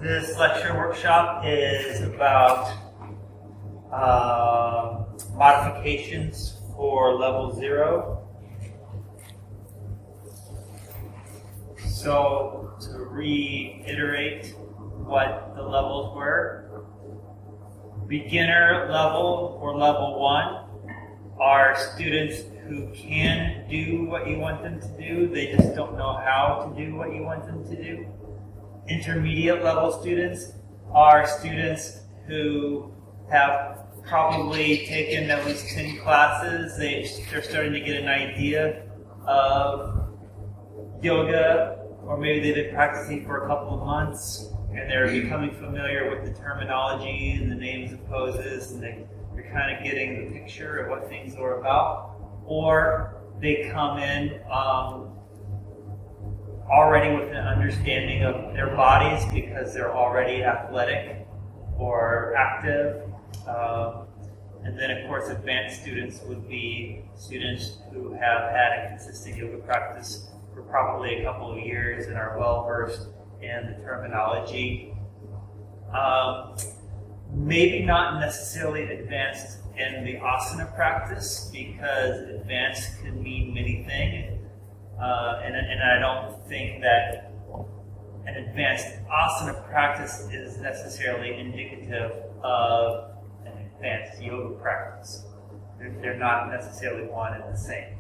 This lecture workshop is about modifications for level 0. So to reiterate what the levels were, beginner level or level 1 are students who can do what you want them to do, they just don't know how to do what you want them to do. Intermediate level students are students who have probably taken at least 10 classes. They're starting to get an idea of yoga, or maybe they've been practicing for a couple of months and they're becoming familiar with the terminology and the names of poses, and they're kind of getting the picture of what things are about. Or they come in already with an understanding of their bodies because they're already athletic or active. And then, of course, advanced students would be students who have had a consistent yoga practice for probably a couple of years and are well-versed in the terminology. Maybe not necessarily advanced in the asana practice, because advanced can mean many things. And I don't think that an advanced asana practice is necessarily indicative of an advanced yoga practice. They're not necessarily one and the same.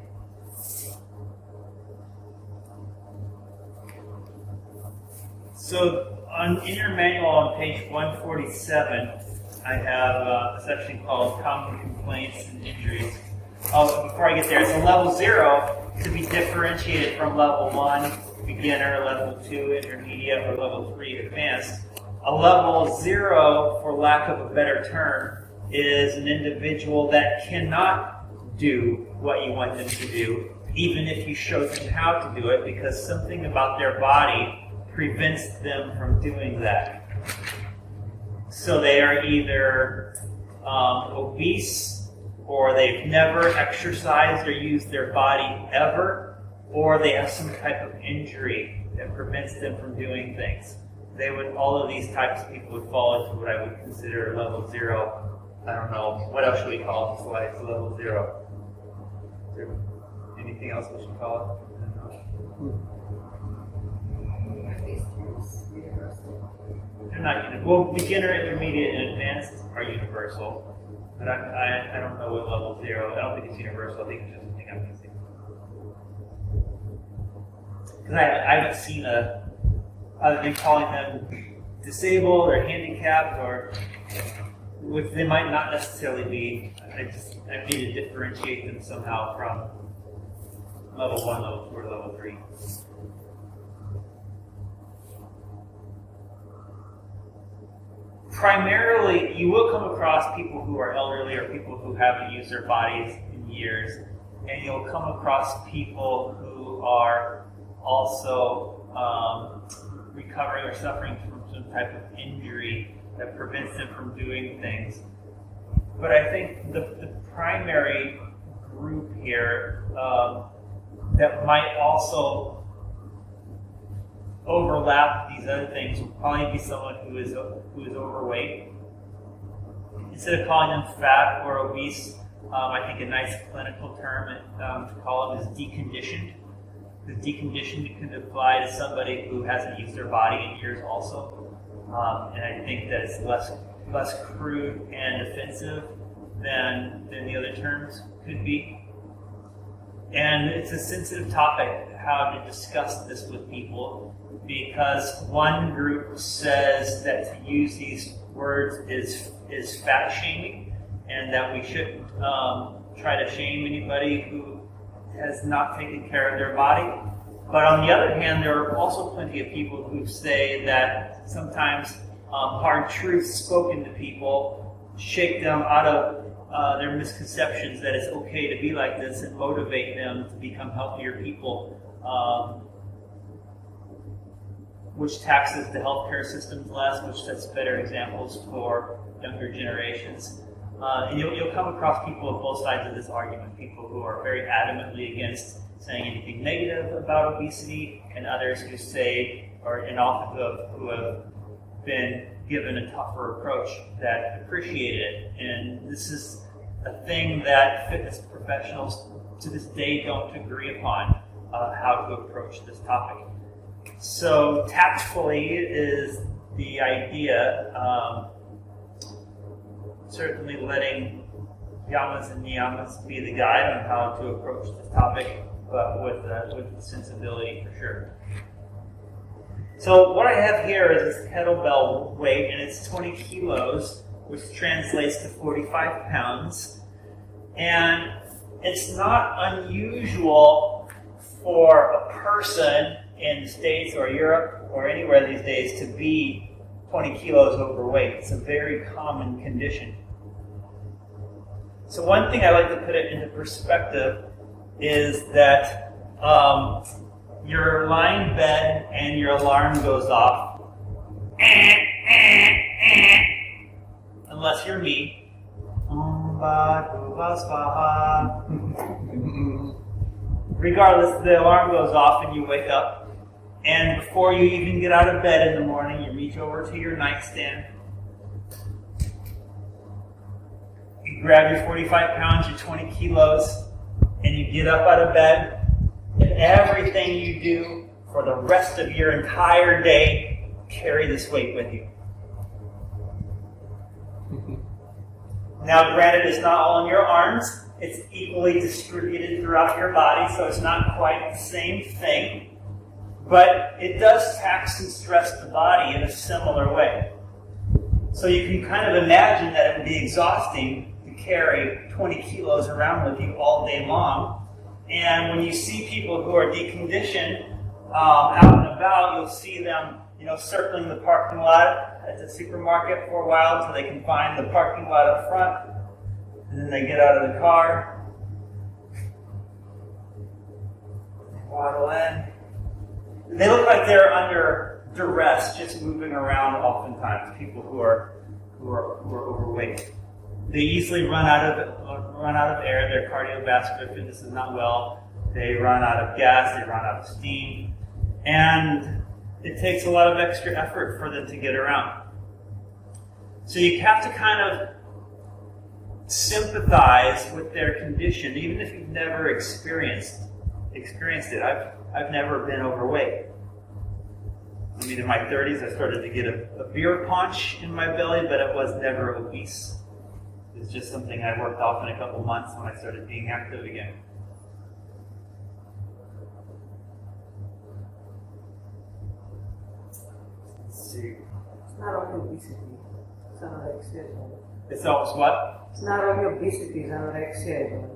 So in your manual on page 147, I have a section called Common Complaints and Injuries. Before I get there, so level 0 to be differentiated from level 1, beginner, level 2, intermediate, or level 3, advanced. A level 0, for lack of a better term, is an individual that cannot do what you want them to do, even if you show them how to do it, because something about their body prevents them from doing that. So they are either obese, or they've never exercised or used their body ever, or they have some type of injury that prevents them from doing things. All of these types of people would fall into what I would consider level 0. I don't know, what else should we call this? Why it's level 0? Is there anything else we should call it? They're not universal. Well, beginner, intermediate, and advanced are universal. But I don't know what level 0. I don't think it's universal. I think it's just something I'm missing. Because I haven't seen other than calling them disabled or handicapped, or which they might not necessarily be. I need to differentiate them somehow from level 1, level 2, or level 3. Primarily, you will come across people who are elderly or people who haven't used their bodies in years, and you'll come across people who are also recovering or suffering from some type of injury that prevents them from doing things. But I think the primary group here that might also overlap these other things would probably be someone who is overweight. Instead of calling them fat or obese, I think a nice clinical term to call them is deconditioned. Because deconditioned can apply to somebody who hasn't used their body in years also. And I think that it's less crude and offensive than the other terms could be. And it's a sensitive topic how to discuss this with people, because one group says that to use these words is fat shaming, and that we shouldn't try to shame anybody who has not taken care of their body. But on the other hand, there are also plenty of people who say that sometimes hard truths spoken to people shake them out of their misconceptions that it's okay to be like this, and motivate them to become healthier people, which taxes the healthcare systems less, which sets better examples for younger generations. And you'll come across people on both sides of this argument, people who are very adamantly against saying anything negative about obesity, and others who say, or and often who have been given a tougher approach that appreciated it. And this is a thing that fitness professionals to this day don't agree upon, how to approach this topic. So tactfully is the idea, certainly letting yamas and niyamas be the guide on how to approach this topic, but with sensibility for sure. So what I have here is this kettlebell weight, and it's 20 kilos, which translates to 45 pounds. And it's not unusual for a person in the States or Europe or anywhere these days to be 20 kilos overweight. It's a very common condition. So one thing I like to put it into perspective is that you're lying in bed and your alarm goes off. Unless you're me. Regardless, the alarm goes off and you wake up. And before you even get out of bed in the morning, you reach over to your nightstand. You grab your 45 pounds, your 20 kilos, and you get up out of bed. And everything you do for the rest of your entire day, carry this weight with you. Now, granted, it's not all in your arms. It's equally distributed throughout your body, so it's not quite the same thing. But it does tax and stress the body in a similar way. So you can kind of imagine that it would be exhausting to carry 20 kilos around with you all day long. And when you see people who are deconditioned out and about, you'll see them, circling the parking lot at the supermarket for a while until they can find the parking lot up front. And then they get out of the car, they waddle in. They look like they're under duress, just moving around oftentimes, people who are overweight. They easily run out of air. Their cardiovascular fitness is not well. They run out of gas. They run out of steam. And it takes a lot of extra effort for them to get around. So you have to kind of sympathize with their condition, even if you've never experienced it. I've never been overweight. I mean, in my 30s, I started to get a beer paunch in my belly, but it was never obese. It's just something I worked off in a couple months when I started being active again. Let's see. It's not only obesity, it's anorexia. It's always what? It's not only obesity, it's anorexia.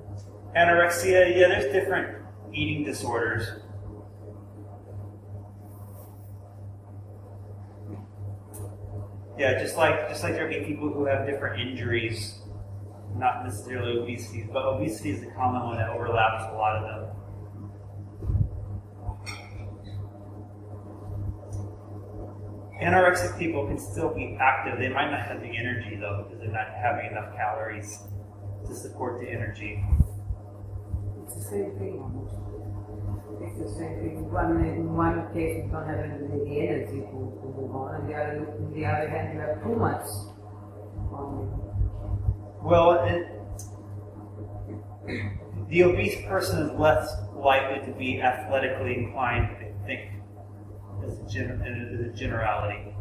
Anorexia, yeah, there's different eating disorders. Yeah, just like there be people who have different injuries, not necessarily obesity, but obesity is the common one that overlaps a lot of them. Anorexic people can still be active. They might not have the energy though, because they're not having enough calories to support the energy. It's the same thing almost. It's the same thing. In one case, you don't have the energy to move on, and on the other hand, you have too much. Well, the obese person is less likely to be athletically inclined, I think, as a generality.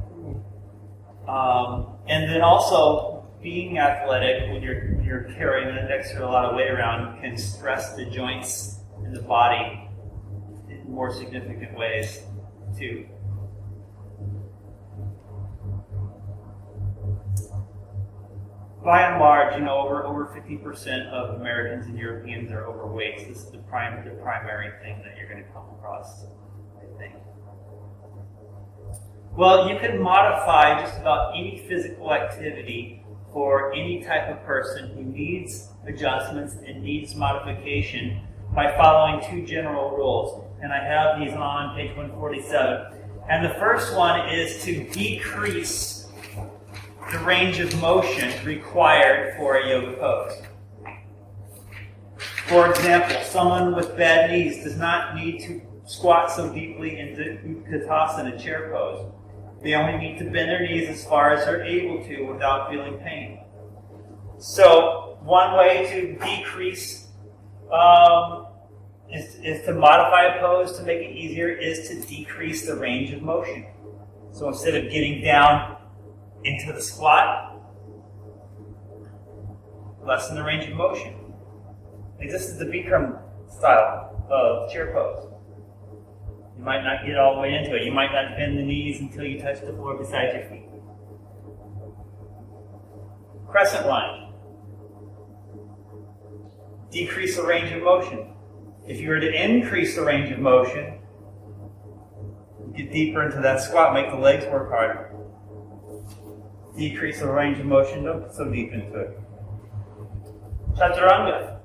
And then also, being athletic when you're carrying an extra lot of weight around can stress the joints in the body in more significant ways too. By and large, over 50% of Americans and Europeans are overweight. So this is the primary thing that you're going to come across, I think. Well, you can modify just about any physical activity for any type of person who needs adjustments and needs modification by following two general rules. And I have these on page 147. And the first one is to decrease the range of motion required for a yoga pose. For example, someone with bad knees does not need to squat so deeply into Utkatasana chair pose. They only need to bend their knees as far as they're able to without feeling pain. So one way to decrease is to modify a pose to make it easier is to decrease the range of motion. So instead of getting down into the squat, lessen the range of motion. Like this is the Bikram style of chair pose. You might not get all the way into it. You might not bend the knees until you touch the floor beside your feet. Crescent lunge. Decrease the range of motion. If you were to increase the range of motion, get deeper into that squat, make the legs work harder. Decrease the range of motion, don't get so deep into it. Chaturanga.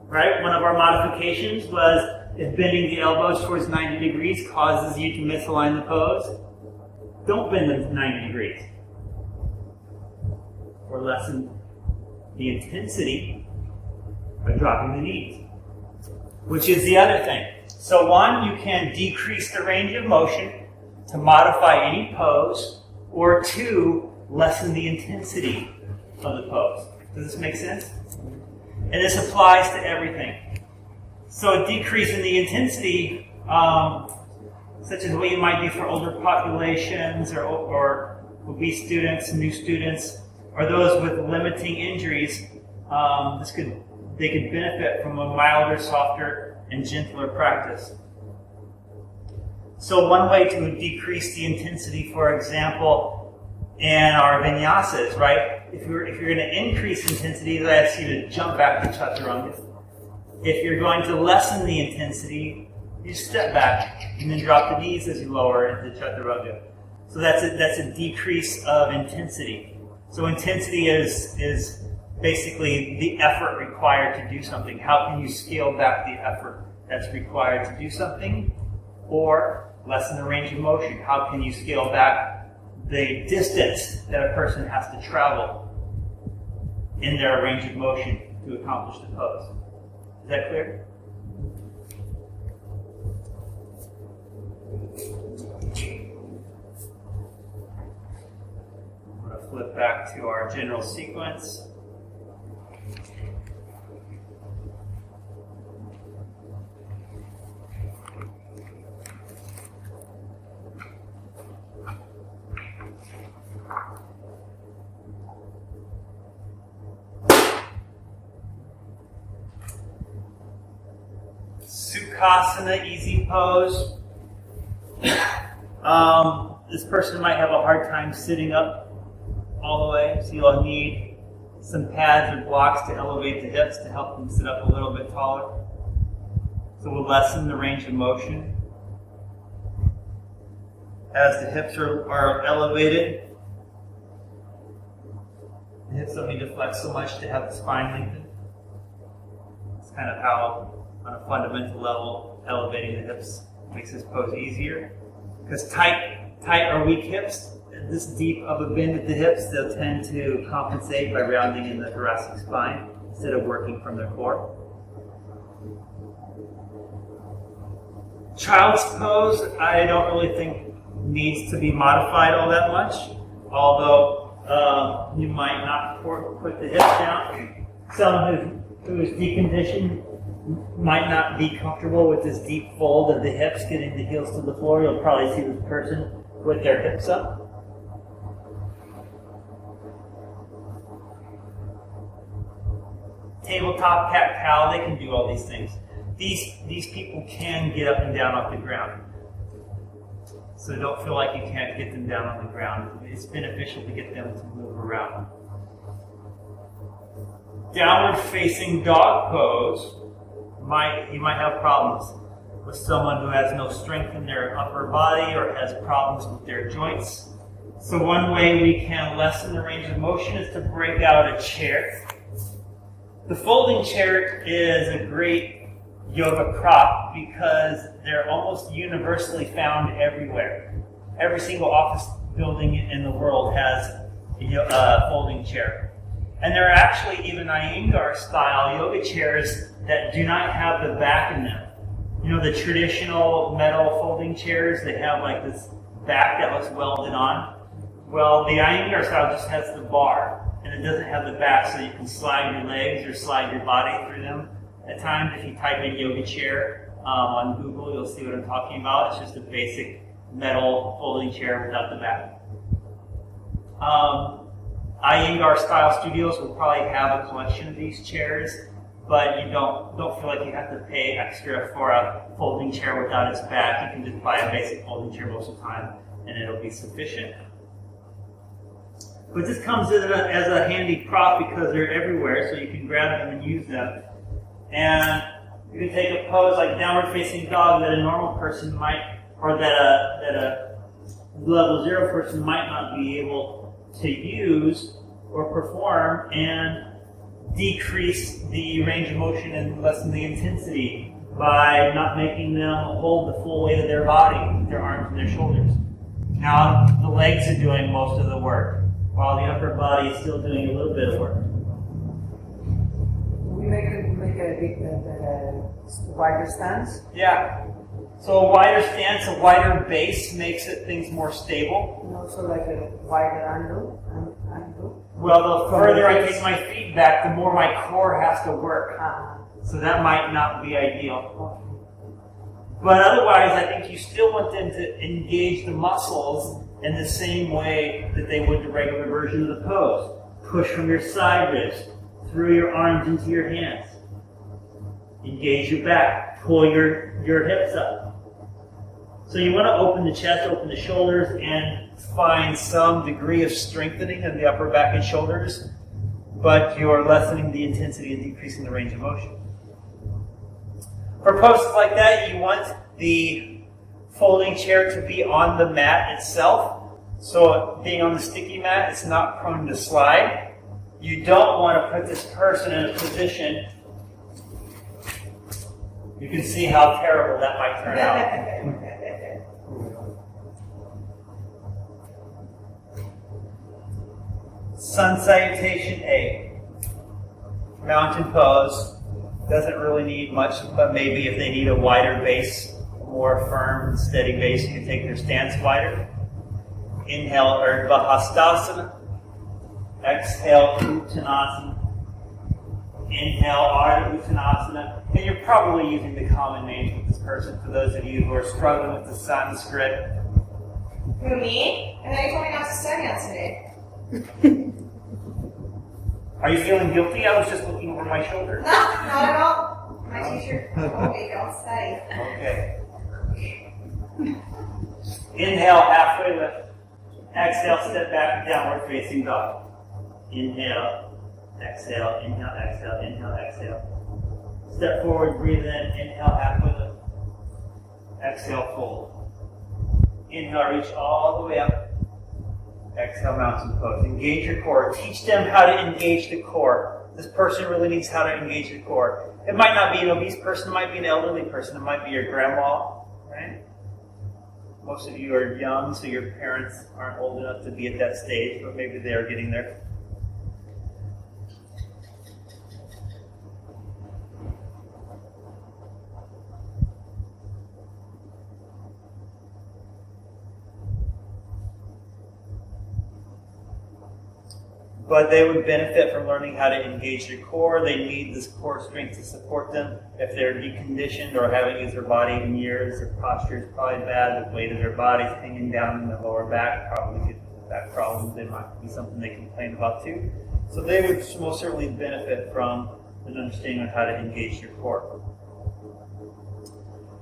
Right? One of our modifications was if bending the elbows towards 90 degrees causes you to misalign the pose, don't bend them to 90 degrees. Or lessen the intensity by dropping the knees, which is the other thing. So one, you can decrease the range of motion to modify any pose, or two, lessen the intensity of the pose. Does this make sense? And this applies to everything. So a decrease in the intensity, such as what you might do for older populations or obese students, new students, or those with limiting injuries, they could benefit from a milder, softer, and gentler practice. So one way to decrease the intensity, for example, in our vinyasas, right? If you're going to increase intensity, they ask you to jump back to chaturanga. If you're going to lessen the intensity, you step back and then drop the knees as you lower into chaturanga. So that's a decrease of intensity. So intensity is basically the effort required to do something. How can you scale back the effort that's required to do something? Or lessen the range of motion. How can you scale back the distance that a person has to travel in their range of motion to accomplish the pose? Is that clear? I'm going to flip back to our general sequence. Sukhasana, easy pose. This person might have a hard time sitting up all the way, so you'll need some pads or blocks to elevate the hips to help them sit up a little bit taller. So we'll lessen the range of motion. As the hips are elevated, the hips don't need to flex so much to have the spine lengthen. It's kind of how, on a fundamental level, elevating the hips makes this pose easier. Because tight or weak hips, this deep of a bend at the hips, they'll tend to compensate by rounding in the thoracic spine instead of working from their core. Child's pose, I don't really think needs to be modified all that much, although you might not put the hips down. Someone who is deconditioned might not be comfortable with this deep fold of the hips getting the heels to the floor. You'll probably see this person with their hips up. Tabletop, cat-cow, they can do all these things. These people can get up and down off the ground. So don't feel like you can't get them down on the ground. It's beneficial to get them to move around. Downward facing dog pose, you might have problems with someone who has no strength in their upper body or has problems with their joints. So one way we can lessen the range of motion is to break out a chair. The folding chair is a great yoga prop because they're almost universally found everywhere. Every single office building in the world has a folding chair. And there are actually even Iyengar style yoga chairs that do not have the back in them. You know, the traditional metal folding chairs, they have like this back that was welded on. Well, the Iyengar style just has the bar, and it doesn't have the back, so you can slide your legs or slide your body through them. At times, if you type in yoga chair on Google, you'll see what I'm talking about. It's just a basic metal folding chair without the back. Iyengar style studios will probably have a collection of these chairs, but you don't feel like you have to pay extra for a folding chair without its back. You can just buy a basic folding chair most of the time, and it'll be sufficient. But this comes as a handy prop because they're everywhere, so you can grab them and use them. And you can take a pose like downward facing dog that a normal person might, or that a level 0 person might not be able to use or perform, and decrease the range of motion and lessen the intensity by not making them hold the full weight of their body with their arms and their shoulders. Now the legs are doing most of the work, while the upper body is still doing a little bit of work. We make a big wider stance. Yeah. So a wider stance, a wider base makes things more stable. And also like a wider angle. Well, the further I take my feet back, the more my core has to work. So that might not be ideal. But otherwise, I think you still want them to engage the muscles in the same way that they would the regular version of the pose. Push from your side ribs, through your arms into your hands. Engage your back, pull your hips up. So you want to open the chest, open the shoulders, and find some degree of strengthening of the upper back and shoulders, but you're lessening the intensity and decreasing the range of motion. For poses like that, you want the folding chair to be on the mat itself. So being on the sticky mat, it's not prone to slide. You don't want to put this person in a position. You can see how terrible that might turn out. Sun Salutation A. Mountain pose. Doesn't really need much, but maybe if they need a wider base, a more firm and steady base, you can take their stance wider. Inhale, Urdhva Hastasana. Exhale, Uttanasana. Inhale, Ardha Uttanasana. And you're probably using the common names with this person for those of you who are struggling with the Sanskrit. Who, me? And then you told me not to study on today. Are you feeling guilty? I was just looking over my shoulder. No, not at all. My teacher told me don't study. Okay. Inhale, halfway lift. Exhale, step back, downward facing dog. Inhale, exhale, inhale, exhale, inhale, exhale. Step forward, breathe in, inhale, halfway lift. Exhale, fold. Inhale, reach all the way up. Exhale, mountain pose. Engage your core. Teach them how to engage the core. This person really needs how to engage the core. It might not be an obese person, it might be an elderly person, it might be your grandma, right? Most of you are young, so your parents aren't old enough to be at that stage, but maybe they are getting there. But they would benefit from learning how to engage their core. They need this core strength to support them. If they're deconditioned or haven't used their body in years, their posture is probably bad. The weight of their body's hanging down in the lower back, probably get back problems. They might be something they complain about too. So they would most certainly benefit from an understanding of how to engage your core.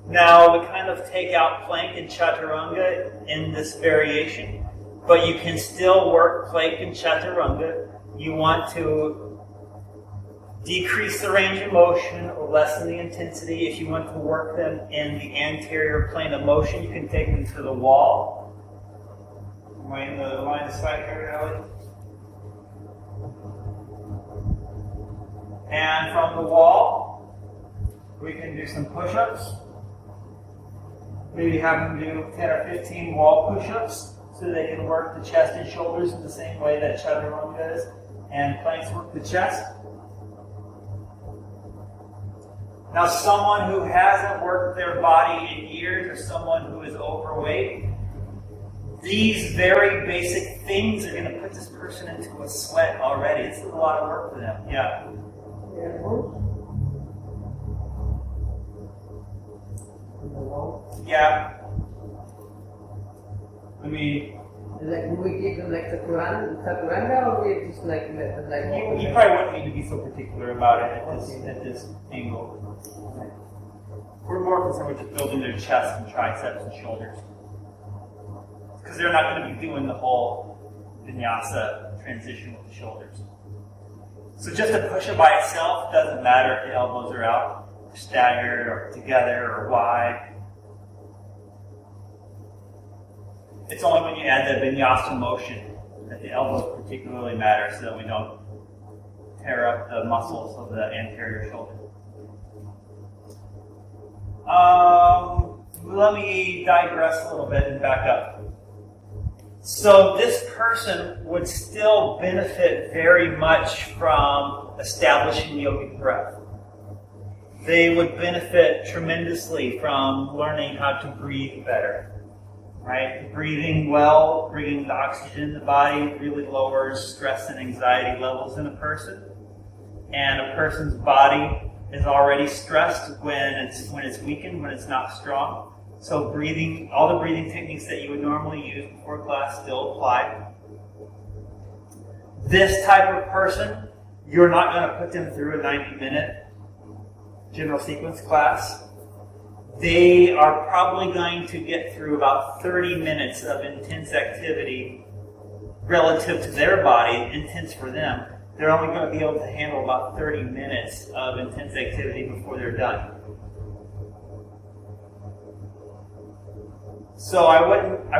Now, we kind of take out plank and chaturanga in this variation. But you can still work plank and chaturanga. You want to decrease the range of motion or lessen the intensity. If you want to work them in the anterior plane of motion, you can take them to the wall. Am I in the line of sight here, Ellie? And from the wall, we can do some push-ups. Maybe have them do 10 or 15 wall push-ups, so they can work the chest and shoulders in the same way that chaturanga does, and planks work the chest. Now, someone who hasn't worked their body in years, or someone who is overweight, These very basic things are going to put this person into a sweat already. This is a lot of work for them. Yeah. Yeah, well. On the wall. Yeah. I mean, Like, do we give them like Sakuranga, or we just like you probably wouldn't need to be so particular about it at this angle. We're more concerned with just building their chest and triceps and shoulders. Because they're not going to be doing the whole vinyasa transition with the shoulders. So just a push-up by itself doesn't matter if the elbows are out, or staggered, or together, or wide. It's only when you add the vinyasa motion that the elbows particularly matter, so that we don't tear up the muscles of the anterior shoulder. Let me digress a little bit and back up. So this person would still benefit very much from establishing yogic breath. They would benefit tremendously from learning how to breathe better. Right? Breathing well, bringing the oxygen in the body really lowers stress and anxiety levels in a person. And a person's body is already stressed when it's weakened, when it's not strong. So breathing, all the breathing techniques that you would normally use before class still apply. This type of person, you're not going to put them through a 90-minute general sequence class. They are probably going to get through about 30 minutes of intense activity relative to their body, intense for them. They're only going to be able to handle about 30 minutes of intense activity before they're done. So I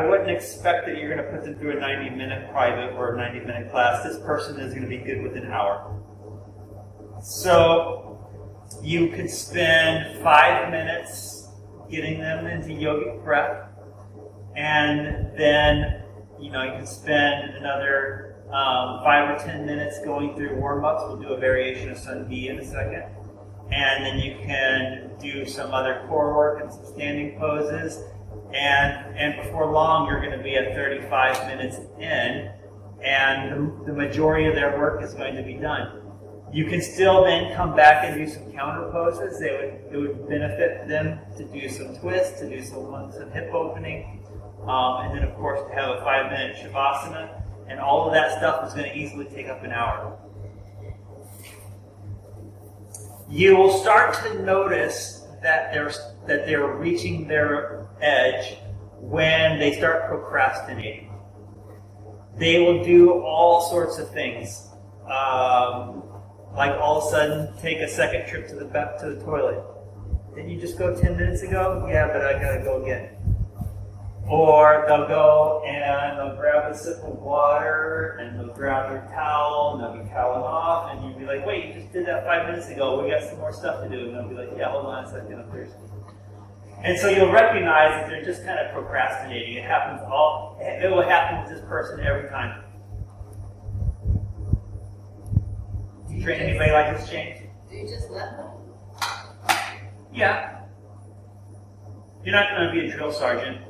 wouldn't expect that you're going to put them through a 90-minute private or a 90-minute class. This person is going to be good within an hour. So you could spend 5 minutes getting them into yogic breath, and then you can spend another 5 or 10 minutes going through warm-ups. We'll do a variation of Sun B in a second. And then you can do some other core work and some standing poses. And before long, you're going to be at 35 minutes in, and the majority of their work is going to be done. You can still then come back and do some counter poses. It would benefit them to do some twists, to do some hip opening, and then of course to have a 5-minute shavasana. And all of that stuff is going to easily take up an hour. You will start to notice that they're reaching their edge when they start procrastinating. They will do all sorts of things, like all of a sudden take a second trip to the toilet. Didn't you just go 10 minutes ago? Yeah, but I gotta go again. Or they'll go and they'll grab a sip of water and they'll grab their towel and they'll be toweling off, and you'll be like, wait, you just did that 5 minutes ago. We got some more stuff to do. And they'll be like, yeah, hold on a second, I'm thirsty. And so you'll recognize that they're just kind of procrastinating. It will happen with this person every time. Do you train anybody like this, James? Do you just let them? Yeah. You're not going to be a drill sergeant.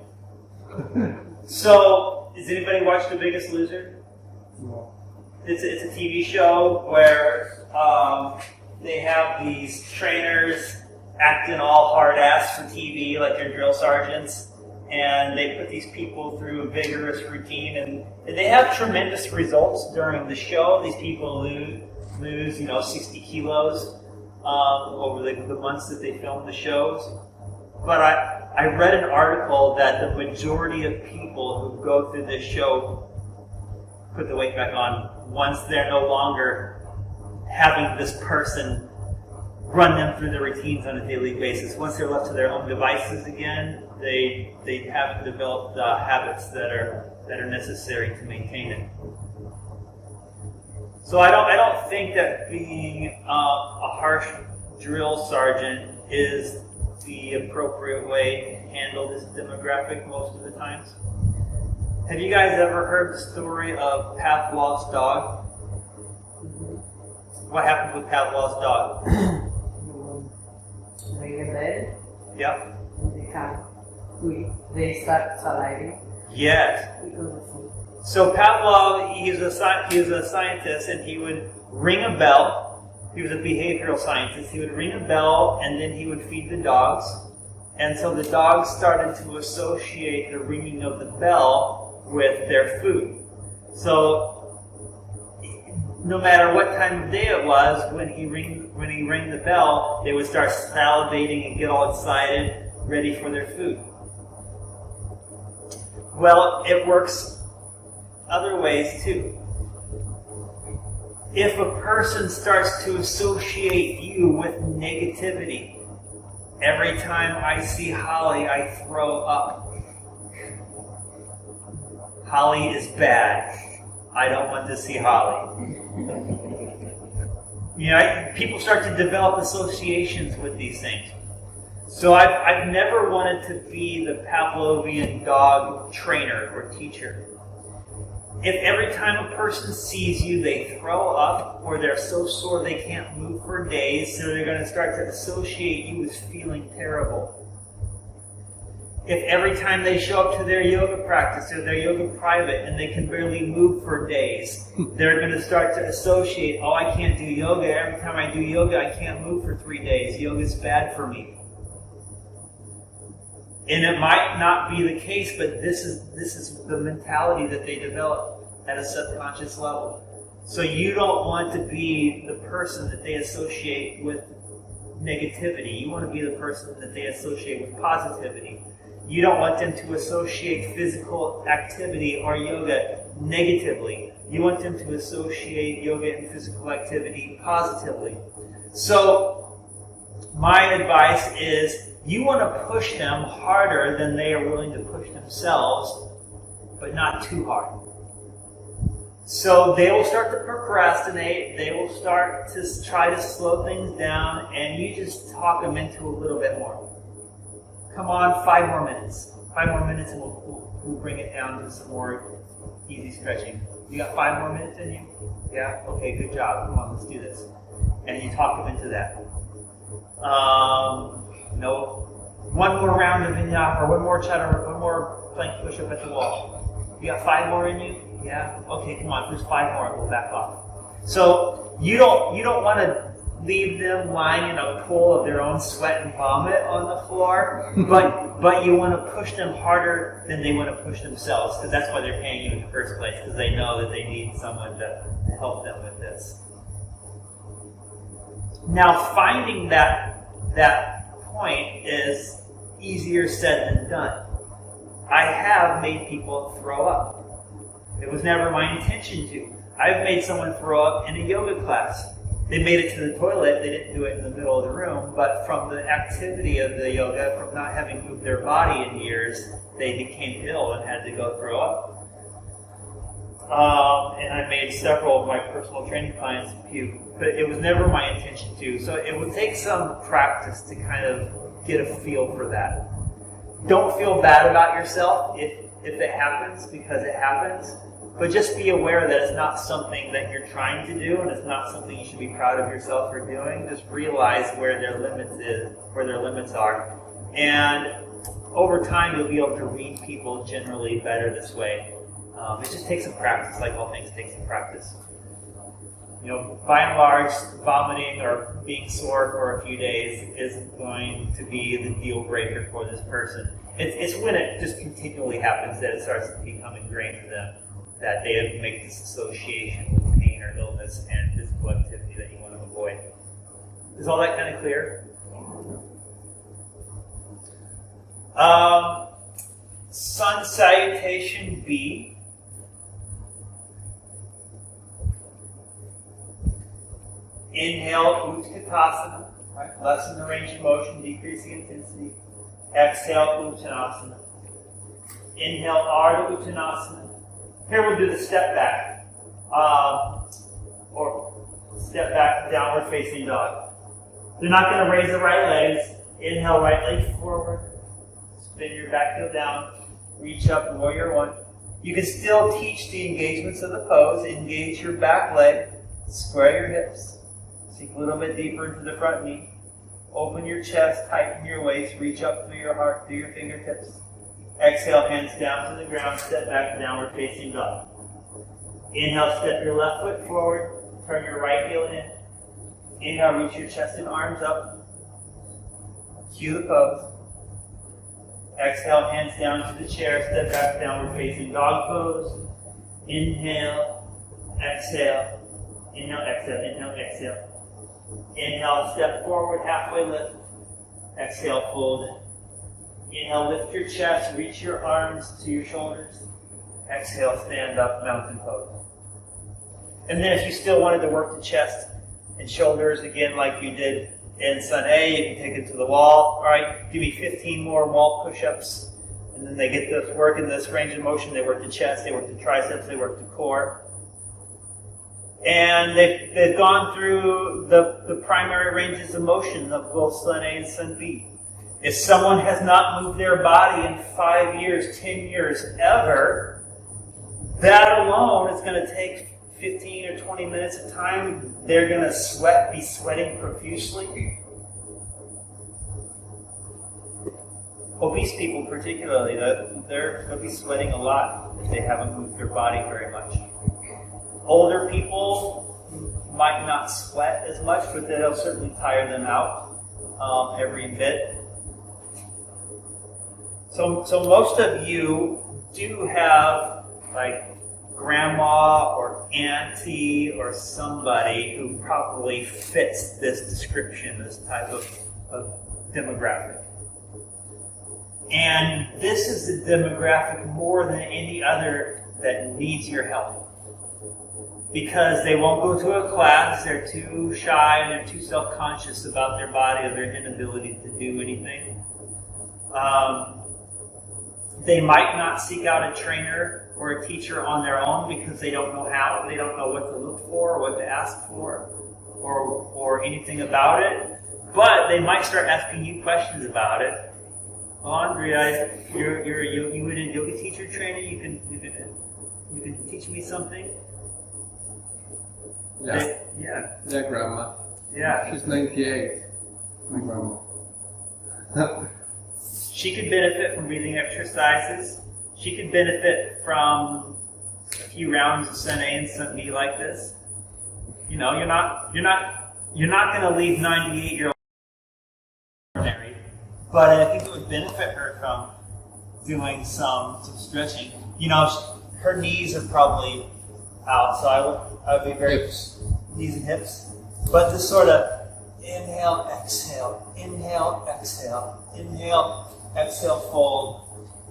So, has anybody watched The Biggest Loser? No. It's a TV show where they have these trainers acting all hard ass for TV like they're drill sergeants, and they put these people through a vigorous routine, and they have tremendous results during the show. These people lose 60 kilos over the months that they film the shows. But I read an article that the majority of people who go through this show put the weight back on once they're no longer having this person run them through the routines on a daily basis. Once they're left to their own devices again, they haven't developed the habits that are necessary to maintain it. So I don't think that being a harsh drill sergeant is the appropriate way to handle this demographic most of the times. Have you guys ever heard the story of Pavlov's dog? What happened with Pavlov's dog? They get bed, Yeah. they start salivating. Yes. Because of food. So Pavlov, he was a scientist, and he would ring a bell. He was a behavioral scientist. He would ring a bell, and then he would feed the dogs. And so the dogs started to associate the ringing of the bell with their food. So no matter what time of day it was, when he rang the bell, they would start salivating and get all excited, ready for their food. Well, it works other ways too. If a person starts to associate you with negativity, every time I see Holly, I throw up. Holly is bad. I don't want to see Holly. People start to develop associations with these things. So I've never wanted to be the Pavlovian dog trainer or teacher. If every time a person sees you, they throw up, or they're so sore they can't move for days, so they're going to start to associate you with feeling terrible. If every time they show up to their yoga practice or their yoga private and they can barely move for days, they're going to start to associate, oh, I can't do yoga. Every time I do yoga, I can't move for 3 days. Yoga's bad for me. And it might not be the case, but this is the mentality that they develop at a subconscious level. So you don't want to be the person that they associate with negativity. You want to be the person that they associate with positivity. You don't want them to associate physical activity or yoga negatively. You want them to associate yoga and physical activity positively. So my advice is, you want to push them harder than they are willing to push themselves, but not too hard. So they will start to procrastinate, they will start to try to slow things down, and you just talk them into a little bit more. Come on, 5 more minutes. 5 more minutes and we'll bring it down to some more easy stretching. You got 5 more minutes in you? Yeah? Okay, good job. Come on, let's do this. And you talk them into that. No. One more round of vinyasa, or one more chaturanga, one more plank push-up at the wall. You got 5 more in you? Yeah? Okay, come on, there's 5 more and we'll back off. So you don't want to leave them lying in a pool of their own sweat and vomit on the floor, but you want to push them harder than they want to push themselves, because that's why they're paying you in the first place, because they know that they need someone to help them with this. Now, finding that point is easier said than done. I have made people throw up. It was never my intention to. I've made someone throw up in a yoga class. They made it to the toilet. They didn't do it in the middle of the room, but from the activity of the yoga, from not having moved their body in years, they became ill and had to go throw up. And I made several of my personal training clients puke, but it was never my intention to. So it would take some practice to kind of get a feel for that. Don't feel bad about yourself if it happens, because it happens. But just be aware that it's not something that you're trying to do, and it's not something you should be proud of yourself for doing. Just realize where their limits are. And over time, you'll be able to read people generally better this way. It just takes some practice, like all things take some practice. By and large, vomiting or being sore for a few days isn't going to be the deal breaker for this person. It's when it just continually happens that it starts to become ingrained to them, that they make this association with pain or illness and physical activity that you want to avoid. Is all that kind of clear? Sun salutation B. Inhale, Utkatasana, right? Lessen the range of motion, decrease the intensity. Exhale, Uttanasana. Inhale, Ardha Uttanasana. Here we'll do the step back, or step back, downward facing dog. They're not going to raise the right legs. Inhale, right leg forward. Spin your back heel down. Reach up, warrior one. You can still teach the engagements of the pose. Engage your back leg. Square your hips. Sink a little bit deeper into the front knee. Open your chest, tighten your waist, reach up through your heart, through your fingertips. Exhale, hands down to the ground, step back, downward facing dog. Inhale, step your left foot forward, turn your right heel in. Inhale, reach your chest and arms up. Cue the pose. Exhale, hands down to the chair, step back, downward facing dog pose. Inhale, exhale, inhale, exhale, inhale, exhale. Inhale, step forward, halfway lift. Exhale, fold. Inhale, lift your chest, reach your arms to your shoulders. Exhale, stand up, mountain pose. And then if you still wanted to work the chest and shoulders again like you did in Sun A, you can take it to the wall. All right, give me 15 more wall push-ups. And then they get this work in this range of motion. They work the chest, they work the triceps, they work the core. And they've gone through the primary ranges of motion of both Sun A and Sun B. If someone has not moved their body in 5 years, 10 years, ever, that alone is going to take 15 or 20 minutes of time. They're going to be sweating profusely. Obese people particularly, they're going to be sweating a lot if they haven't moved their body very much. Older people might not sweat as much, but they'll certainly tire them out every bit. So most of you do have like grandma or auntie or somebody who probably fits this description, this type of demographic. And this is the demographic more than any other that needs your help. Because they won't go to a class, they're too shy, and they're too self-conscious about their body or their inability to do anything. They might not seek out a trainer or a teacher on their own because they don't know how, they don't know what to look for, or what to ask for, or anything about it. But they might start asking you questions about it. Oh, Andrea, you're a yoga teacher trainer. You can teach me something. Yeah. Yeah, Grandma. yeah. She's 98. My grandma. She could benefit from breathing exercises. She could benefit from a few rounds of Sun A and Sun B like this. You know, you're not going to leave 98-year-old married, but I think it would benefit her from doing some stretching. You know, her knees are probably out, so I would be very Hips. knees and hips. But this sort of inhale, exhale, inhale, exhale, inhale, exhale, fold.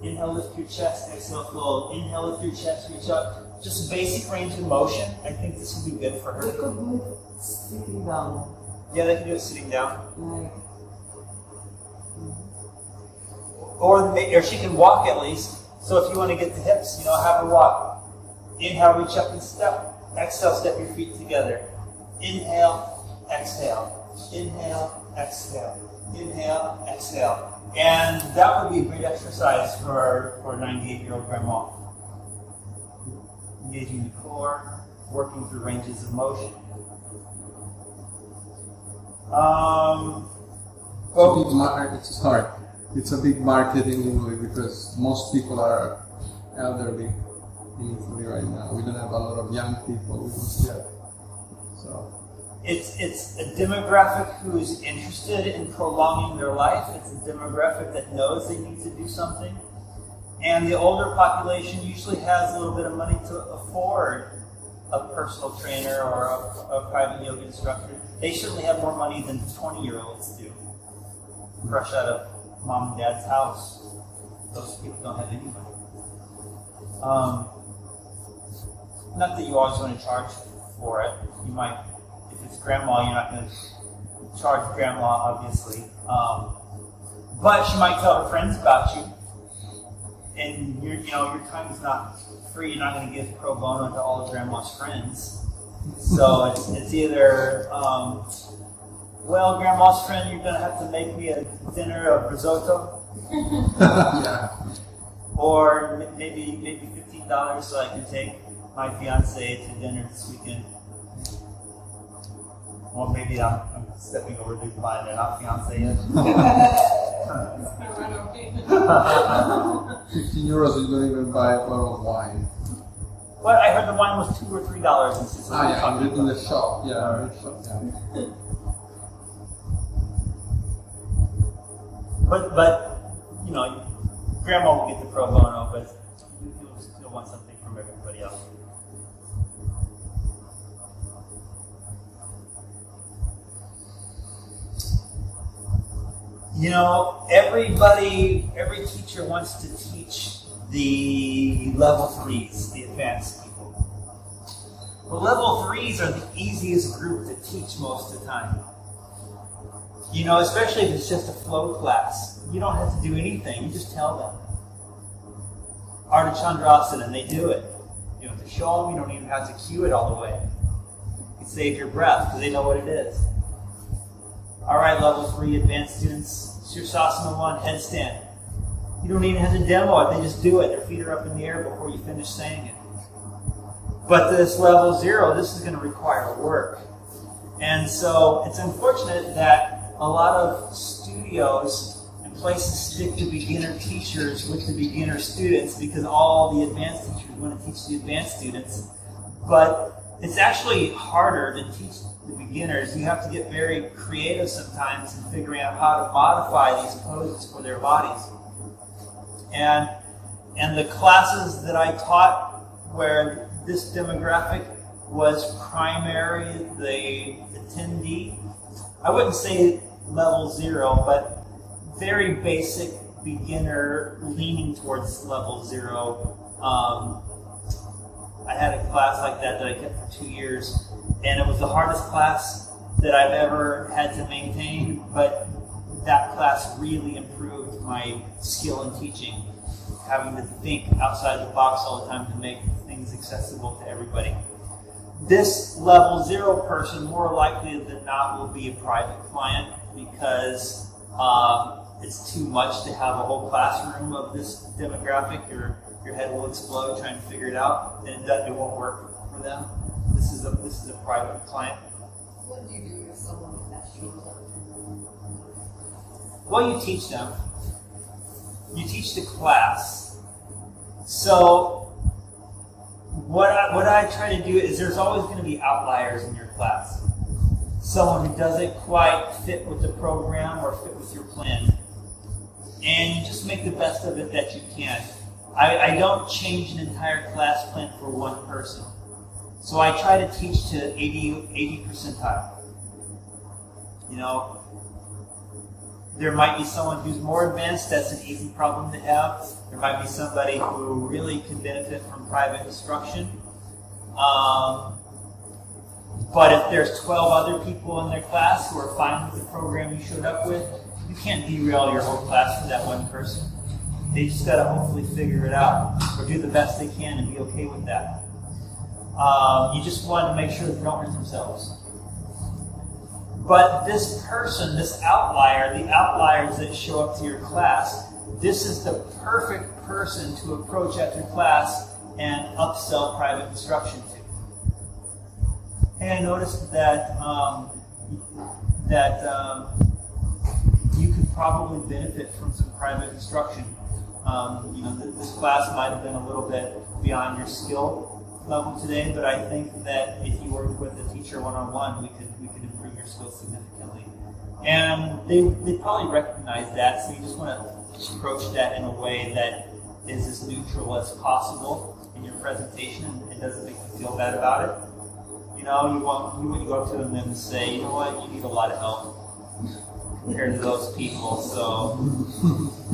Inhale, lift your chest, exhale, fold. Inhale, lift your chest, reach up. Just a basic range of motion. I think this would be good for They her. could do it sitting down. Yeah, they can do it sitting down. Like, Or she can walk at least. So if you want to get the hips, you know, have her walk. Inhale, reach up and step. Exhale, step your feet together. Inhale, exhale. Inhale, exhale. Inhale, exhale. And that would be a great exercise for a 98-year-old grandma. Engaging the core, working through ranges of motion. It's a big market in Italy because most people are elderly in Italy right now. We don't have a lot of young people yet. So It's a demographic who is interested in prolonging their life. It's a demographic that knows they need to do something. And the older population usually has a little bit of money to afford a personal trainer or a private yoga instructor. They certainly have more money than 20-year-olds do. Fresh out of mom and dad's house. Those people don't have any money. Not that you always want to charge for it. You might, if it's grandma, you're not going to charge grandma, obviously. But she might tell her friends about you. And your time is not free. You're not going to give pro bono to all of grandma's friends. So it's either, well, grandma's friend, you're going to have to make me a dinner of risotto. yeah. Or maybe $15 so I can take my fiance to dinner this weekend. Well, maybe I'm stepping over the line. They're not fiance yet. 15 euros, you don't even buy a bottle of wine. But I heard the wine was $2 or $3 in Sicily. Yeah, in the shop. Yeah, in the shop. Yeah. But you know, Grandma will get the pro bono, but you'll still want something from everybody else. You know, every teacher wants to teach the level 3s, the advanced people. The level 3s are the easiest group to teach most of the time. You know, especially if it's just a flow class. You don't have to do anything, you just tell them. Ardha Chandrasana, and they do it. You don't have to show them, you don't even have to cue it all the way. You save your breath because they know what it is. All right, level 3 advanced students, Sirsasana 1, headstand. You don't even have to demo it, they just do it. Their feet are up in the air before you finish saying it. But this level 0, this is going to require work. And so it's unfortunate that a lot of studios and places stick to beginner teachers with the beginner students because all the advanced teachers want to teach the advanced students. But it's actually harder to teach the beginners. You have to get very creative sometimes in figuring out how to modify these poses for their bodies. And the classes that I taught where this demographic was primary, the attendee, I wouldn't say level 0, but very basic beginner leaning towards level 0. I had a class like that I kept for 2 years, and it was the hardest class that I've ever had to maintain, but that class really improved my skill in teaching, having to think outside the box all the time to make things accessible to everybody. This level 0 person, more likely than not, will be a private client because it's too much to have a whole classroom of this demographic. Your head will explode trying to figure it out, and it won't work for them. This is a private client. What do you do if someone that shows up? Well, you teach them. You teach the class. So what I try to do is there's always going to be outliers in your class. Someone who doesn't quite fit with the program or fit with your plan. And you just make the best of it that you can. I don't change an entire class plan for one person. So I try to teach to 80 percentile. You know, there might be someone who's more advanced, that's an easy problem to have. There might be somebody who really can benefit from private instruction. But if there's 12 other people in their class who are fine with the program you showed up with, you can't derail your whole class for that one person. They just got to hopefully figure it out or do the best they can and be okay with that. You just want to make sure that they don't hurt themselves. But this person, this outlier, the outliers that show up to your class, this is the perfect person to approach after class and upsell private instruction to. And I noticed that you could probably benefit from some private instruction. You know, this class might have been a little bit beyond your skill level today, but I think that if you work with a teacher one-on-one, we could improve your skills significantly. And they probably recognize that, so you just want to approach that in a way that is as neutral as possible in your presentation and doesn't make you feel bad about it. You know, you want to go up to them and say, you know what, you need a lot of help compared to those people. So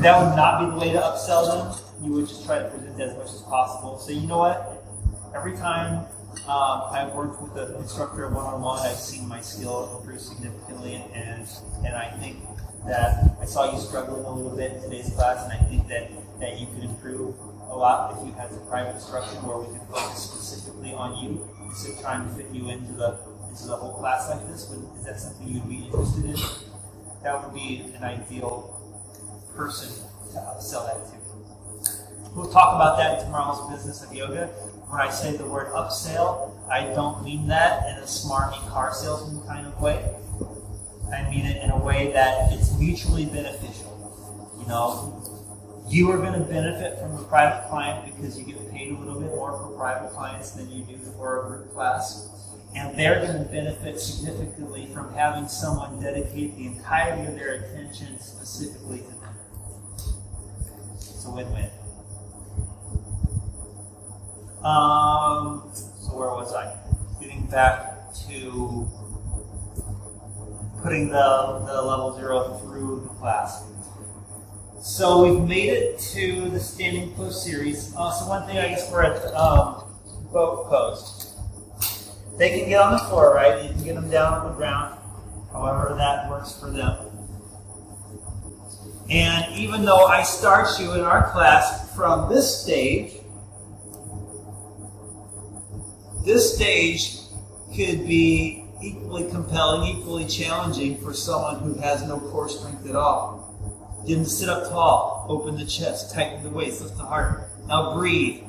that would not be the way to upsell them. You would just try to present it as much as possible. So you know what? Every time I've worked with an instructor one-on-one, I've seen my skill improve significantly, and I think that I saw you struggling a little bit in today's class, and I think that you could improve a lot if you had some private instruction where we could focus specifically on you instead of trying to fit you into the whole class like this. Is that something you'd be interested in? That would be an ideal person to upsell that to. We'll talk about that in tomorrow's Business of Yoga. When I say the word upsell, I don't mean that in a smarmy car salesman kind of way. I mean it in a way that it's mutually beneficial. You know, You are going to benefit from a private client because you get paid a little bit more for private clients than you do for a group class. And they're going to benefit significantly from having someone dedicate the entirety of their attention specifically to them. It's a win-win. So where was I? Getting back to putting the level 0 through the class. So we've made it to the standing pose series. So one thing, I guess we're at boat pose. They can get on the floor, right? You can get them down on the ground, however that works for them. And even though I start you in our class from this stage could be equally compelling, equally challenging for someone who has no core strength at all. Get them to sit up tall, open the chest, tighten the waist, lift the heart. Now breathe.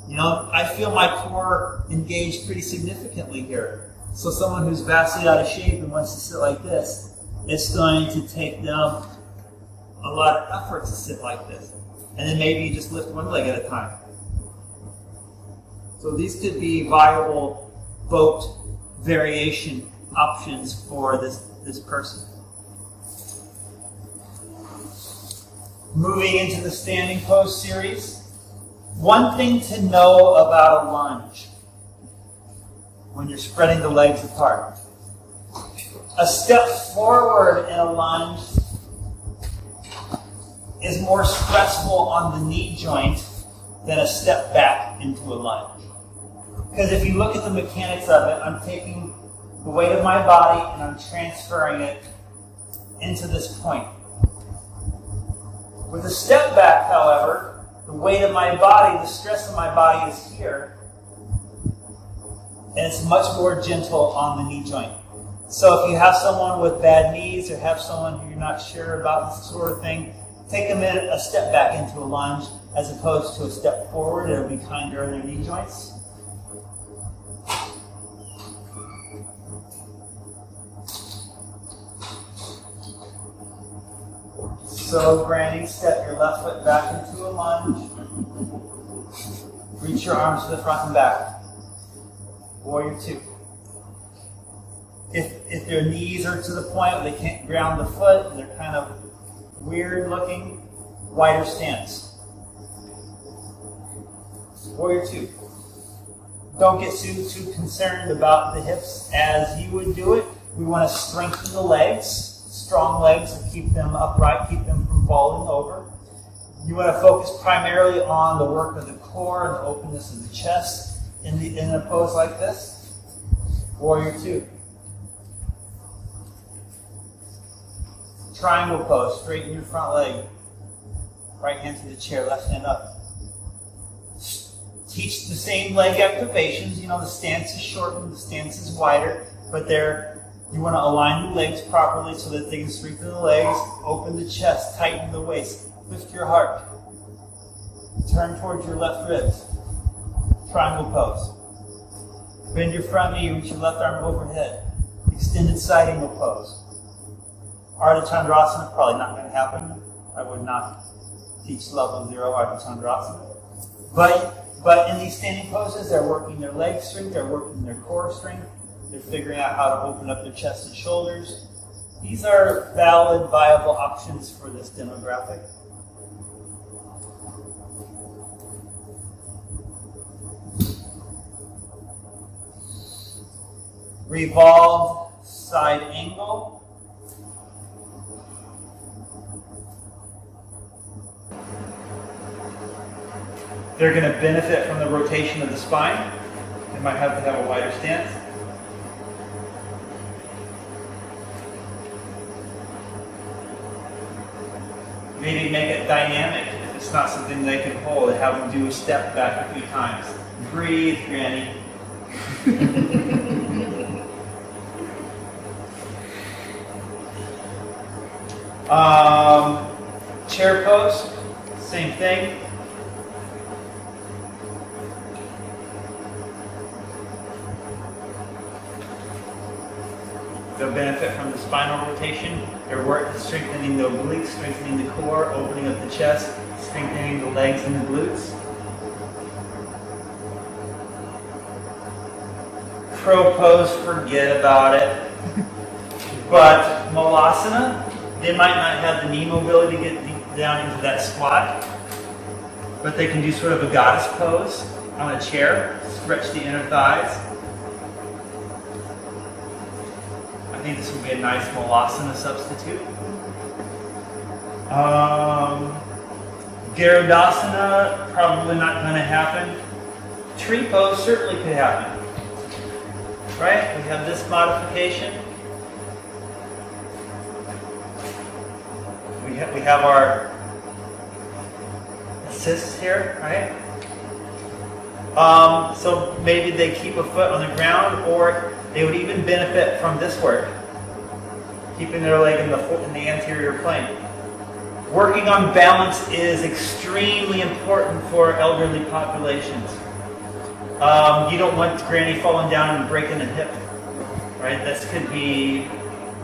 You know, I feel my core engaged pretty significantly here. So someone who's vastly out of shape and wants to sit like this, it's going to take them a lot of effort to sit like this. And then maybe you just lift one leg at a time. So these could be viable boat variation options for this person. Moving into the standing pose series, one thing to know about a lunge when you're spreading the legs apart. A step forward in a lunge is more stressful on the knee joint than a step back into a lunge. Because if you look at the mechanics of it, I'm taking the weight of my body and I'm transferring it into this point. With a step back, however, the weight of my body, the stress of my body is here, and it's much more gentle on the knee joint. So if you have someone with bad knees or have someone who you're not sure about this sort of thing, take a step back into a lunge as opposed to a step forward. It'll be kinder on their knee joints. So, Granny, step your left foot back into a lunge. Reach your arms to the front and back. Warrior 2. If their knees are to the point where they can't ground the foot, they're kind of weird looking, wider stance. Warrior 2. Don't get too concerned about the hips as you would do it. We want to strengthen the legs. Strong legs to keep them upright, keep them from falling over. You want to focus primarily on the work of the core and the openness of the chest in a pose like this. Warrior 2. Triangle pose. Straighten your front leg. Right hand to the chair, left hand up. Teach the same leg activations. You know, the stance is shortened, the stance is wider, but you want to align the legs properly so that they can strengthen the legs, open the chest, tighten the waist, lift your heart. Turn towards your left ribs. Triangle pose. Bend your front knee, reach your left arm overhead. Extended side angle pose. Ardha Chandrasana, probably not going to happen. I would not teach level 0 Ardha Chandrasana. But in these standing poses, they're working their leg strength, they're working their core strength. They're figuring out how to open up their chest and shoulders. These are valid, viable options for this demographic. Revolved side angle. They're going to benefit from the rotation of the spine. They might have to have a wider stance. Maybe make it dynamic if it's not something they can hold and have them do a step back a few times. Breathe, Granny. Chair pose, same thing. They'll benefit from the spinal rotation. They're strengthening the obliques, strengthening the core, opening up the chest, strengthening the legs and the glutes. Crow pose, forget about it. But Malasana, they might not have the knee mobility to get deep down into that squat, but they can do sort of a goddess pose on a chair, stretch the inner thighs. I think this would be a nice Malasana substitute. Garudasana, probably not going to happen. Tree pose certainly could happen. Right? We have this modification. We have our assists here, right? So maybe they keep a foot on the ground, or they would even benefit from this work, keeping their leg in the anterior plane. Working on balance is extremely important for elderly populations. You don't want Granny falling down and breaking a hip, right? This could be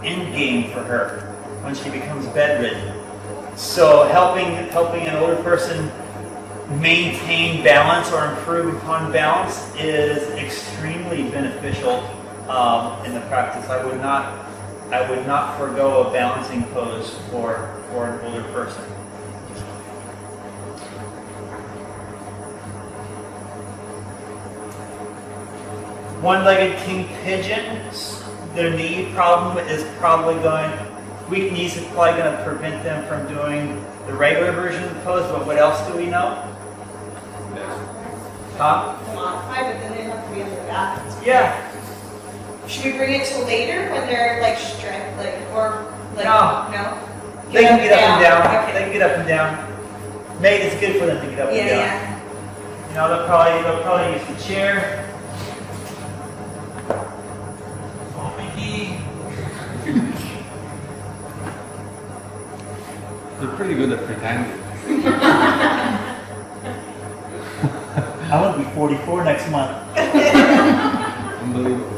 end game for her when she becomes bedridden. So helping an older person maintain balance or improve upon balance is extremely beneficial in the practice. I would not forego a balancing pose for an older person. One-legged king pigeon, their knee problem is probably weak knees is probably going to prevent them from doing the regular version of the pose, but what else do we know? Huh? Modify, but then they have to be on their back. Yeah. Should we bring it to later when they're like strength, no? They can get up and down. Okay. They can get up and down. Maybe it's good for them to get up and down. Yeah. You know, they'll probably use the chair. Oh, Mickey. They're pretty good at pretending. I want to be 44 next month. Unbelievable.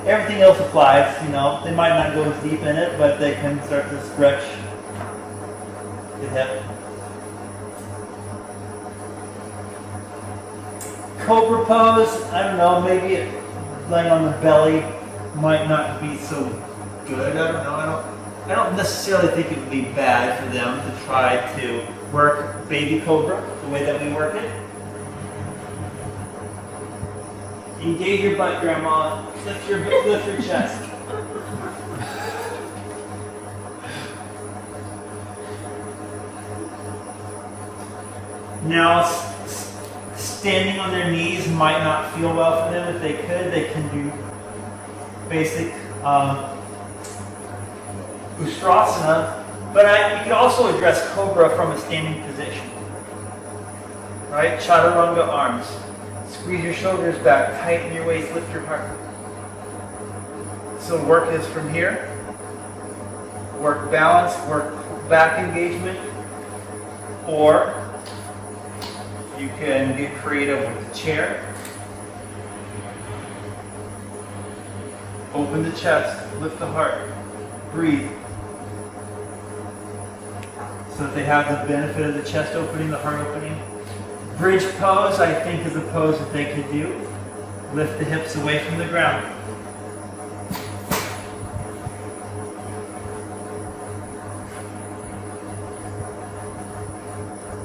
Everything else applies, you know. They might not go as deep in it, but they can start to stretch the hip. Cobra pose, I don't know, maybe laying on the belly might not be so good. I don't know. I don't necessarily think it would be bad for them to try to work baby cobra the way that we work it. Engage your butt, Grandma. Lift your chest. Now, standing on their knees might not feel well for them. If they could, they can do basic Ustrasana, but you could also address Cobra from a standing position. Right? Chaturanga arms. Squeeze your shoulders back, tighten your waist, lift your heart. So work is from here. Work balance, work back engagement, or you can get creative with the chair. Open the chest, lift the heart, breathe. So that they have the benefit of the chest opening, the heart opening. Bridge pose, I think, is a pose that they could do. Lift the hips away from the ground.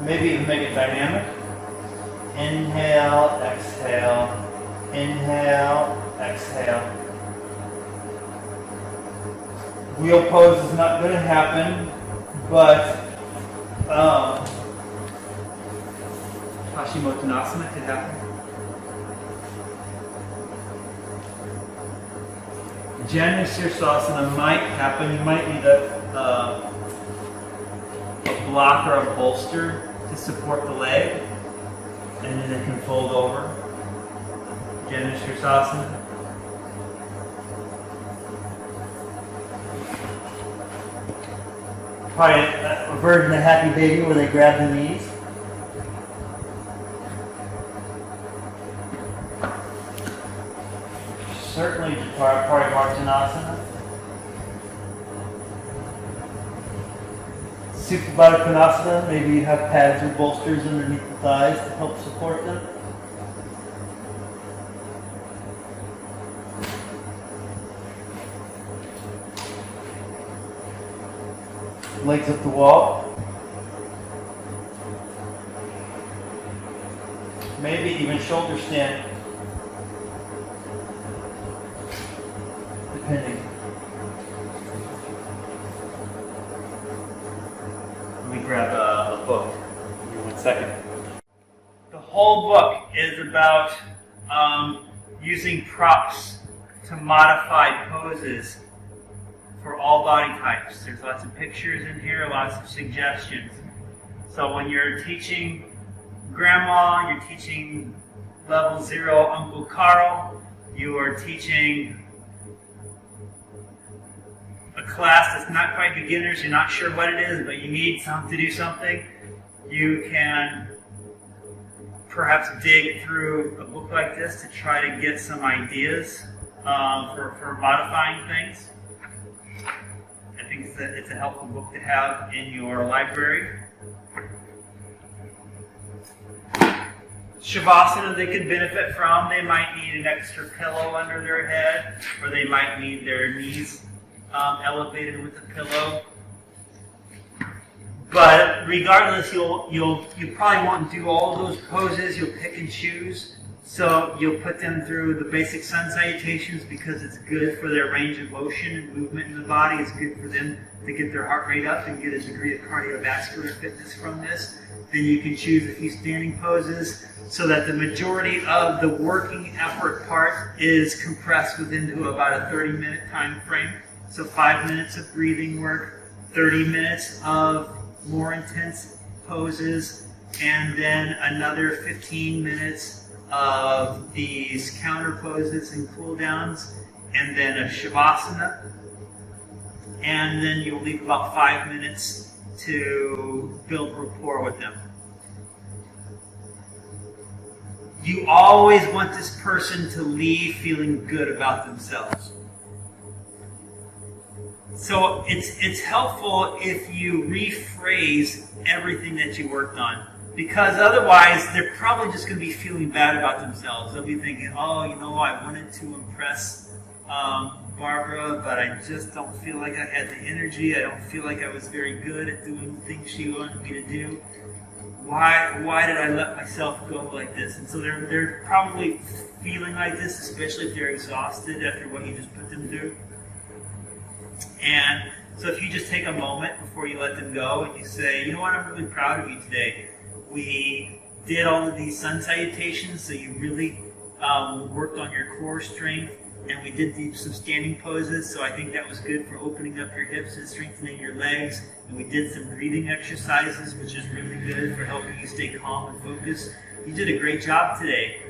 Maybe even make it dynamic. Inhale, exhale. Inhale, exhale. Wheel pose is not going to happen, but Paschimottanasana could happen. Janusirsasana might happen. You might need a block or a bolster to support the leg, and then it can fold over. Janusirsasana. Probably a version of Happy Baby where they grab the knees. Certainly Parivartanasana. Supta Baddha Konasana, maybe you have pads or bolsters underneath the thighs to help support them. Legs up the wall. Maybe even shoulder stand. Depending. Let me grab a book. Give me 1 second. The whole book is about using props to modify poses for all body types. There's lots of pictures in here, lots of suggestions. So when you're teaching grandma, you're teaching level 0 Uncle Carl, you are teaching a class that's not quite beginners, you're not sure what it is, but you need to do something, you can perhaps dig through a book like this to try to get some ideas for modifying things. I think it's a helpful book to have in your library. Shavasana they could benefit from. They might need an extra pillow under their head, or they might need their knees elevated with the pillow. But regardless, you probably won't do all of those poses. You'll pick and choose. So you'll put them through the basic sun salutations because it's good for their range of motion and movement in the body. It's good for them to get their heart rate up and get a degree of cardiovascular fitness from this. Then you can choose a few standing poses so that the majority of the working effort part is compressed within about a 30-minute time frame. So 5 minutes of breathing work, 30 minutes of more intense poses, and then another 15 minutes of these counter poses and cool downs, and then a Shavasana, and then you'll leave about 5 minutes to build rapport with them. You always want this person to leave feeling good about themselves. So it's helpful if you rephrase everything that you worked on, because otherwise they're probably just going to be feeling bad about themselves. They'll be thinking, oh, I wanted to impress Barbara, but I just don't feel like I had the energy. I don't feel like I was very good at doing the things she wanted me to do. Why did I let myself go like this? And so they're probably feeling like this, especially if they're exhausted after what you just put them through. And so if you just take a moment before you let them go and you say, you know what, I'm really proud of you today. We did all of these sun salutations, so you really worked on your core strength, and we did some standing poses, so I think that was good for opening up your hips and strengthening your legs. And we did some breathing exercises, which is really good for helping you stay calm and focused. You did a great job today.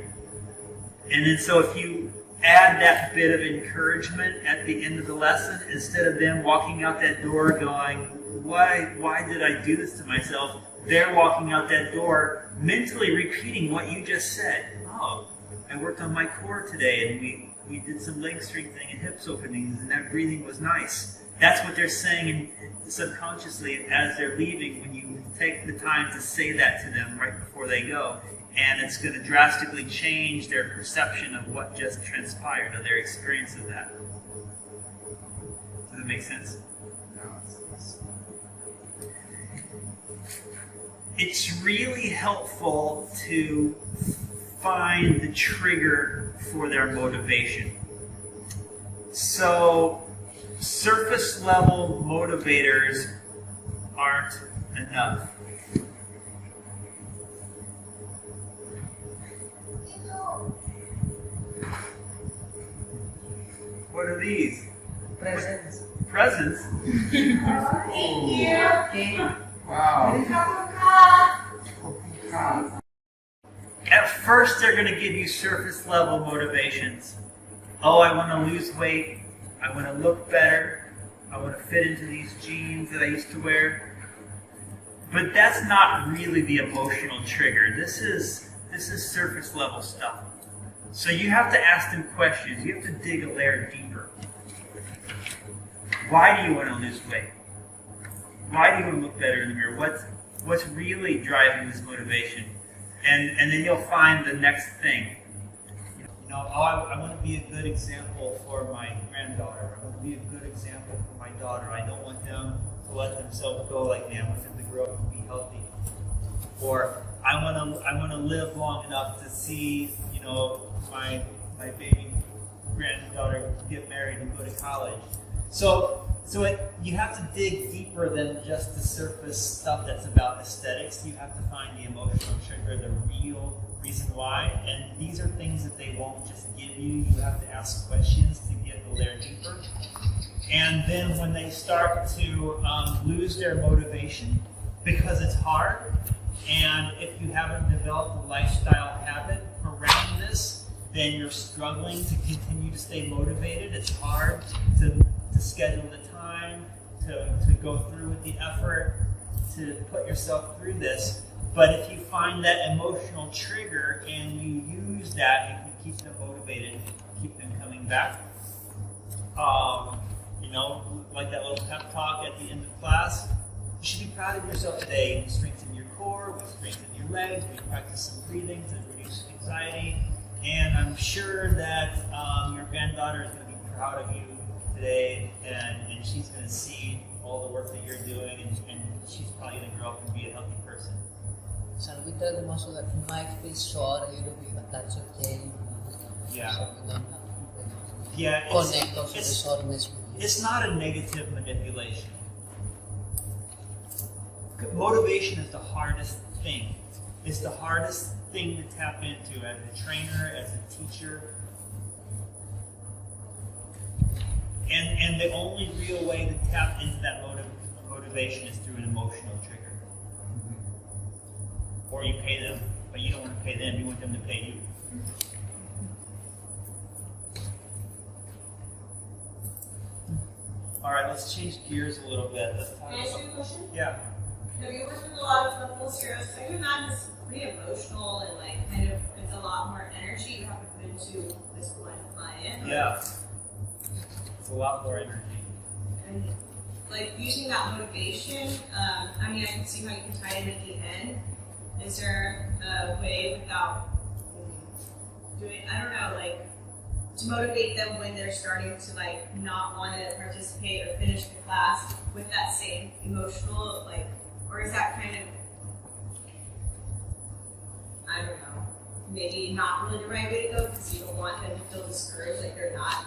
And then so if you add that bit of encouragement at the end of the lesson, instead of them walking out that door going, why did I do this to myself? They're walking out that door mentally repeating what you just said. Oh, I worked on my core today, and we did some leg strengthening and hips openings, and that breathing was nice. That's what they're saying subconsciously as they're leaving when you take the time to say that to them right before they go. And it's going to drastically change their perception of what just transpired, of their experience of that. Does that make sense? It's really helpful to find the trigger for their motivation. So, surface level motivators aren't enough. What are these? Presents. Presents? Thank you. Wow. At first, they're going to give you surface level motivations. Oh, I want to lose weight. I want to look better. I want to fit into these jeans that I used to wear. But that's not really the emotional trigger. This is surface level stuff. So you have to ask them questions. You have to dig a layer deeper. Why do you want to lose weight? why do you want to look better in the mirror? What's really driving this motivation? And then you'll find the next thing. You know, I want to be a good example for my granddaughter. I want to be a good example for my daughter. I don't want them to let themselves go like me. I want them to grow up and be healthy. Or I want to live long enough to see, you know, my baby granddaughter get married and go to college. So you have to dig deeper than just the surface stuff that's about aesthetics. You have to find the emotional trigger, the real reason why. And these are things that they won't just give you. You have to ask questions to get a layer deeper. And then when they start to lose their motivation, because it's hard, and if you haven't developed a lifestyle habit around this, then you're struggling to continue to stay motivated. It's hard to schedule the time, to go through with the effort, to put yourself through this. But if you find that emotional trigger and you use that, you can keep them motivated, keep them coming back. You know, like that little pep talk at the end of class. You should be proud of yourself today. You strengthen your core, we strengthen your legs, we practice some breathing to reduce anxiety. And I'm sure that your granddaughter is going to be proud of you today, and she's going to see all the work that you're doing, and she's probably going to grow up and be a healthy person. So we tell them also that you might feel sore, you know, but that's okay. Yeah. So we don't have to Yeah, connect also the soreness with you. it's not a negative manipulation. Motivation is the hardest thing. It's the hardest thing to tap into as a trainer, as a teacher. And the only real way to tap into that motivation is through an emotional trigger. Or you pay them, but you don't want to pay them, you want them to pay you. All right, let's change gears a little bit. Let's talk Can I ask about... you a question? Yeah. Have you worked with a lot of couples here? So I can imagine it's pretty emotional and like kind of it's a lot more energy you have to put into this one client. Yeah. It's a lot more energy. And like using that motivation, I mean I can see how you can tie it in at the end. Is there a way without doing I don't know, like to motivate them when they're starting to like not want to participate or finish the class with that same emotional like or is that kind of, I don't know, maybe not really the right way to go because you don't want them to feel discouraged like they're not,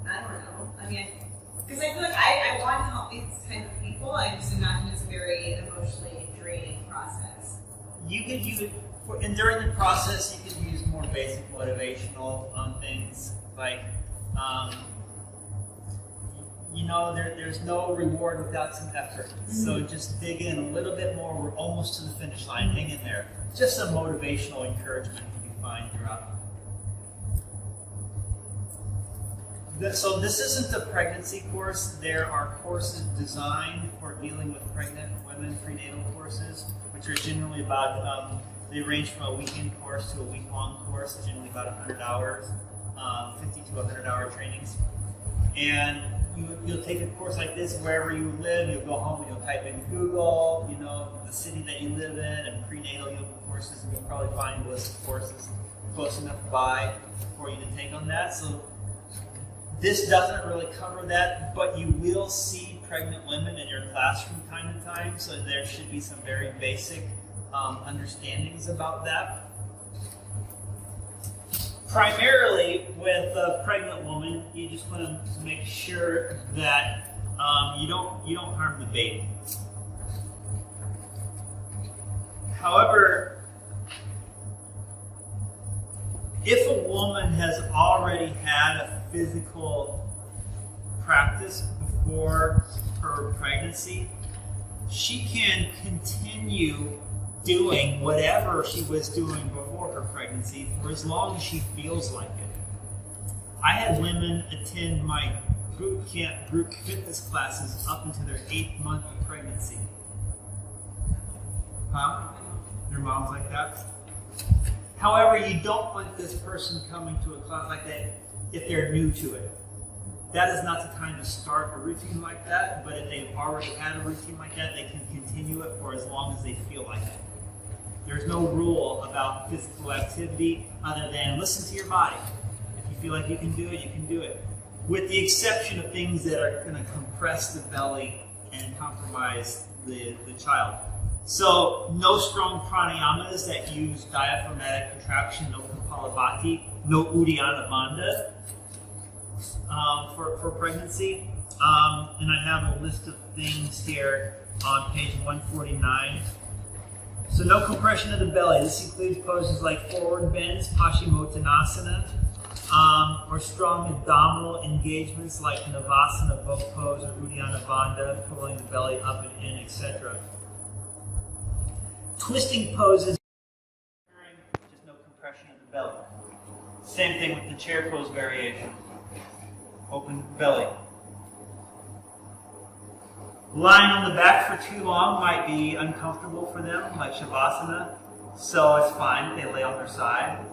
I don't know. I mean, because I feel like I want to help these kind of people. I just imagine it's a very emotionally draining process. You could use, and during the process, you could use more basic motivational things like, you know, there's no reward without some effort. Mm-hmm. So just dig in a little bit more. We're almost to the finish line. Hang in there. Just some motivational encouragement can be fine throughout. So this isn't a pregnancy course. There are courses designed for dealing with pregnant women, prenatal courses, which are generally about, they range from a weekend course to a week-long course, generally about 100 hours, 50 to 100-hour trainings. And you'll take a course like this wherever you live. You'll go home and you'll type in Google, you know, the city that you live in, and prenatal yoga courses, and you'll probably find a list of courses close enough by for you to take on that. So this doesn't really cover that, but you will see pregnant women in your class from time to time, so there should be some very basic understandings about that. Primarily with a pregnant woman, you just want to make sure that you don't harm the baby. However, if a woman has already had a physical practice before her pregnancy, she can continue doing whatever she was doing before her pregnancy for as long as she feels like it. I had women attend my group camp, group fitness classes up into their 8th month of pregnancy. Huh? Your mom's like that? However, you don't want this person coming to a class like that if they're new to it. that is not the time to start a routine like that, but if they've already had a routine like that, they can continue it for as long as they feel like it. There's no rule about physical activity other than listen to your body. If you feel like you can do it, you can do it. With the exception of things that are going to compress the belly and compromise the child. So no strong pranayamas that use diaphragmatic contraction, no Kapalabhati, no Uddiyana Bandha for pregnancy. And I have a list of things here on page 149. So no compression of the belly. This includes poses like forward bends, Paschimottanasana, or strong abdominal engagements like Navasana, boat pose, or Uddiyana Bandha, pulling the belly up and in, etc. Twisting poses, just no compression of the belly. Same thing with the chair pose variation. Open belly. Lying on the back for too long might be uncomfortable for them, like Shavasana, so it's fine if they lay on their side.